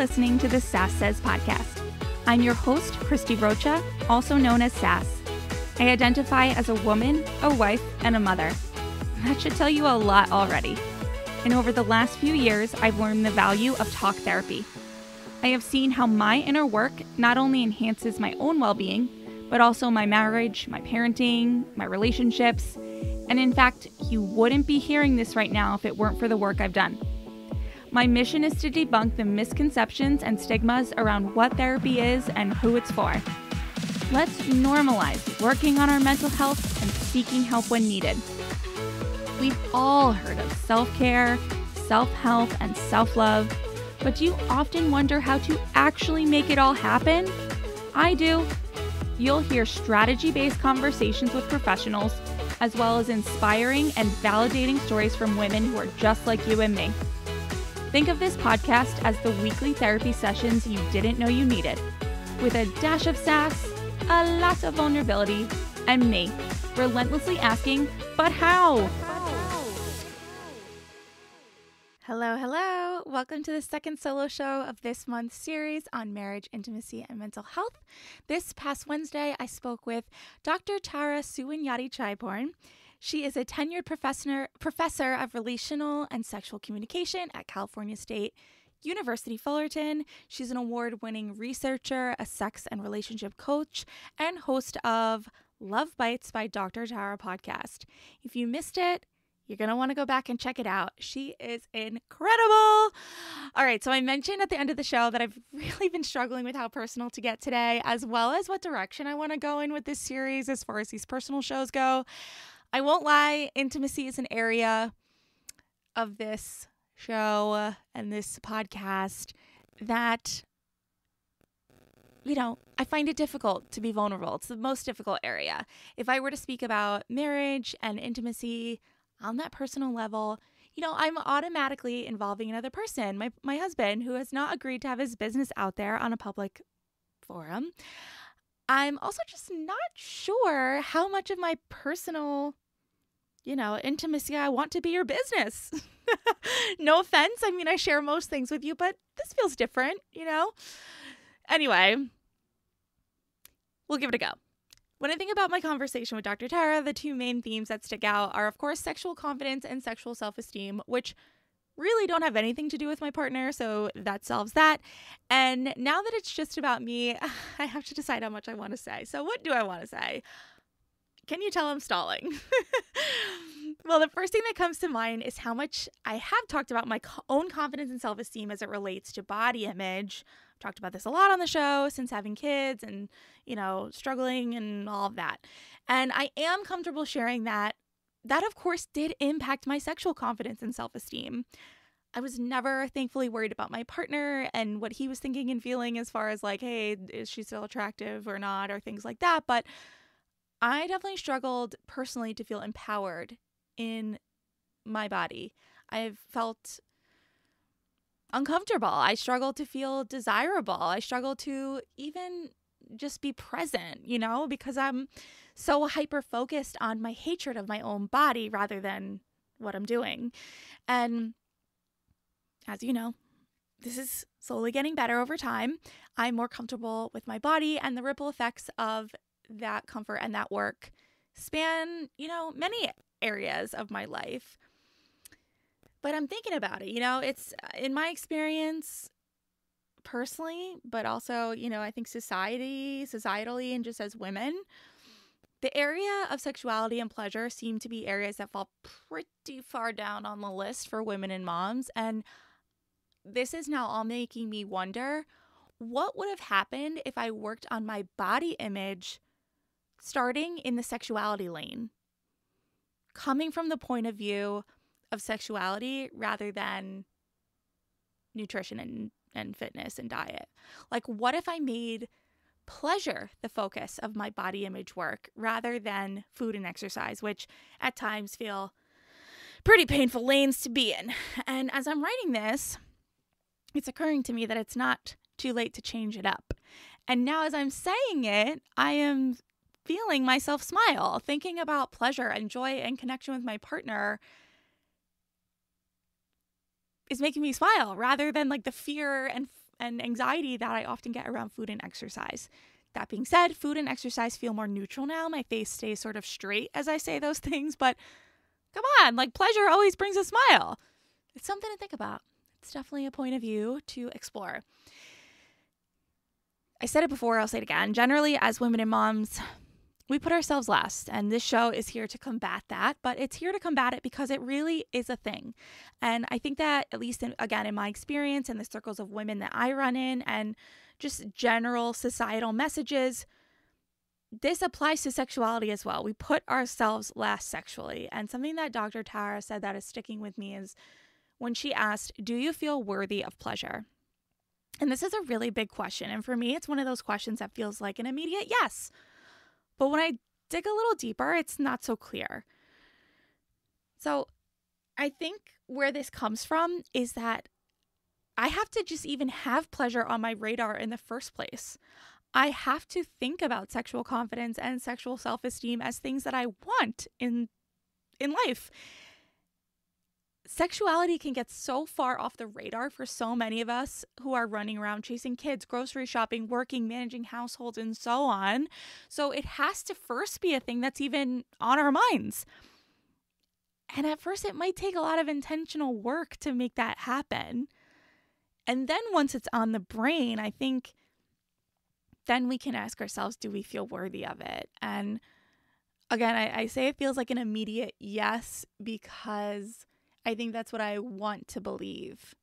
listening to the Sass Says podcast. I'm your host, Christie Rocha, also known as Sass. I identify as a woman, a wife, and a mother. That should tell you a lot already. And over the last few years, I've learned the value of talk therapy. I have seen how my inner work not only enhances my own well-being, but also my marriage, my parenting, my relationships. And in fact, you wouldn't be hearing this right now if it weren't for the work I've done. My mission is to debunk the misconceptions and stigmas around what therapy is and who it's for. Let's normalize working on our mental health and seeking help when needed. We've all heard of self-care, self-help, and self-love, but do you often wonder how to actually make it all happen? I do. You'll hear strategy-based conversations with professionals, as well as inspiring and validating stories from women who are just like you and me. Think of this podcast as the weekly therapy sessions you didn't know you needed, with a dash of sass, a lot of vulnerability, and me, relentlessly asking, but how? Hello. Welcome to the second solo show of this month's series on marriage, intimacy, and mental health. This past Wednesday, I spoke with Dr. Tara Suwanyati-Chaiborn. She is a tenured professor of relational and sexual communication at California State University, Fullerton. She's an award-winning researcher, a sex and relationship coach, and host of Love Bites by Dr. Tara podcast. If you missed it, you're going to want to go back and check it out. She is incredible. All right, so I mentioned at the end of the show that I've really been struggling with how personal to get today, as well as what direction I want to go in with this series as far as these personal shows go. I won't lie, intimacy is an area of this show and this podcast that, I find it difficult to be vulnerable. It's the most difficult area. If I were to speak about marriage and intimacy on that personal level, I'm automatically involving another person, my husband, who has not agreed to have his business out there on a public forum. I'm also just not sure how much of my personal, intimacy I want to be your business. No offense. I share most things with you, but this feels different, Anyway, we'll give it a go. When I think about my conversation with Dr. Tara, the two main themes that stick out are, of course, sexual confidence and sexual self-esteem, which really don't have anything to do with my partner, so that solves that. And now that it's just about me, I have to decide how much I want to say. So what do I want to say? Can you tell I'm stalling? Well, the first thing that comes to mind is how much I have talked about my own confidence and self-esteem as it relates to body image. I've talked about this a lot on the show since having kids and, struggling and all of that. And I am comfortable sharing that of course did impact my sexual confidence and self-esteem. I was never thankfully worried about my partner and what he was thinking and feeling as far as like, hey, is she still attractive or not, or things like that. But I definitely struggled personally to feel empowered in my body. I've felt uncomfortable. I struggled to feel desirable. I struggled to even just be present, because I'm so hyper-focused on my hatred of my own body rather than what I'm doing. And as you know, this is slowly getting better over time. I'm more comfortable with my body, and the ripple effects of that comfort and that work span, many areas of my life. But I'm thinking about it, it's in my experience personally, but also, I think societally, and just as women, the area of sexuality and pleasure seem to be areas that fall pretty far down on the list for women and moms. And this is now all making me wonder, what would have happened if I worked on my body image starting in the sexuality lane, coming from the point of view of sexuality rather than nutrition and fitness and diet? Like, what if I made pleasure the focus of my body image work rather than food and exercise, which at times feel pretty painful lanes to be in? And as I'm writing this, it's occurring to me that it's not too late to change it up. And now as I'm saying it, I am feeling myself smile, thinking about pleasure and joy and connection with my partner is making me smile rather than like the fear and anxiety that I often get around food and exercise. That being said, food and exercise feel more neutral now. My face stays sort of straight as I say those things, but come on, like pleasure always brings a smile. It's something to think about. It's definitely a point of view to explore. I said it before, I'll say it again. Generally, as women and moms, we put ourselves last, and this show is here to combat that, but it's here to combat it because it really is a thing. And I think that, at least in my experience and the circles of women that I run in and just general societal messages, this applies to sexuality as well. We put ourselves last sexually. And something that Dr. Tara said that is sticking with me is when she asked, do you feel worthy of pleasure? And this is a really big question. And for me, it's one of those questions that feels like an immediate yes. But when I dig a little deeper, it's not so clear. So I think where this comes from is that I have to just even have pleasure on my radar in the first place. I have to think about sexual confidence and sexual self-esteem as things that I want in life. Sexuality can get so far off the radar for so many of us who are running around chasing kids, grocery shopping, working, managing households, and so on. So it has to first be a thing that's even on our minds. And at first, it might take a lot of intentional work to make that happen. And then once it's on the brain, I think then we can ask ourselves, do we feel worthy of it? And again, I say it feels like an immediate yes because I think that's what I want to believe.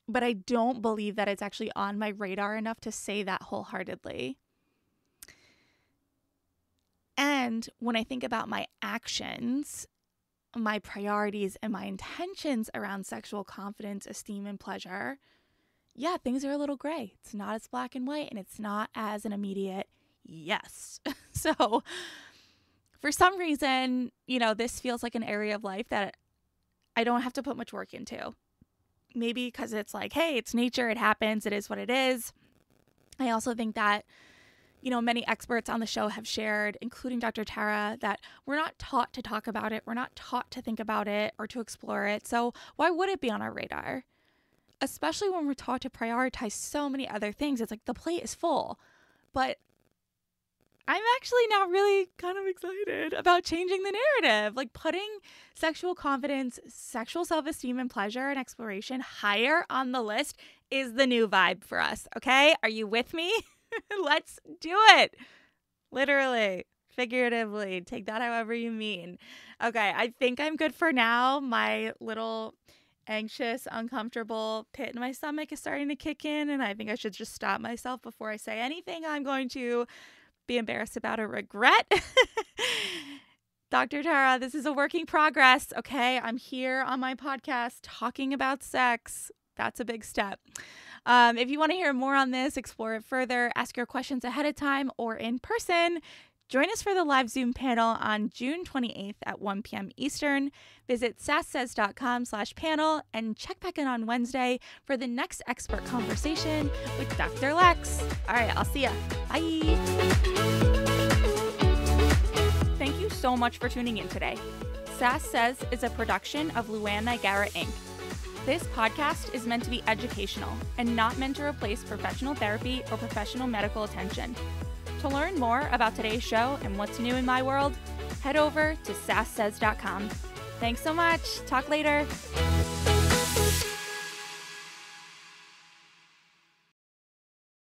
But I don't believe that it's actually on my radar enough to say that wholeheartedly. And when I think about my actions, my priorities, and my intentions around sexual confidence, esteem, and pleasure, yeah, things are a little gray. It's not as black and white, and it's not as an immediate yes. So for some reason, this feels like an area of life that I don't have to put much work into. Maybe because it's like, hey, it's nature, it happens, it is what it is. I also think that, many experts on the show have shared, including Dr. Tara, that we're not taught to talk about it. We're not taught to think about it or to explore it. So why would it be on our radar? Especially when we're taught to prioritize so many other things. It's like the plate is full. But I'm actually now really kind of excited about changing the narrative, like putting sexual confidence, sexual self-esteem, and pleasure and exploration higher on the list is the new vibe for us. Okay? Are you with me? Let's do it. Literally, figuratively, take that however you mean. Okay, I think I'm good for now. My little anxious, uncomfortable pit in my stomach is starting to kick in, and I think I should just stop myself before I say anything I'm going to be embarrassed about or regret. Dr. Tara, this is a work in progress, okay? I'm here on my podcast talking about sex. That's a big step. If you want to hear more on this, explore it further, ask your questions ahead of time or in person, join us for the live Zoom panel on June 28th at 1 p.m. Eastern. Visit sasssays.com/panel and check back in on Wednesday for the next expert conversation with Dr. Lex. All right, I'll see ya. Bye. Thank you so much for tuning in today. Sass Says is a production of Luann Nigara, Inc. This podcast is meant to be educational and not meant to replace professional therapy or professional medical attention. To learn more about today's show and what's new in my world, head over to sasssays.com. Thanks so much. Talk later.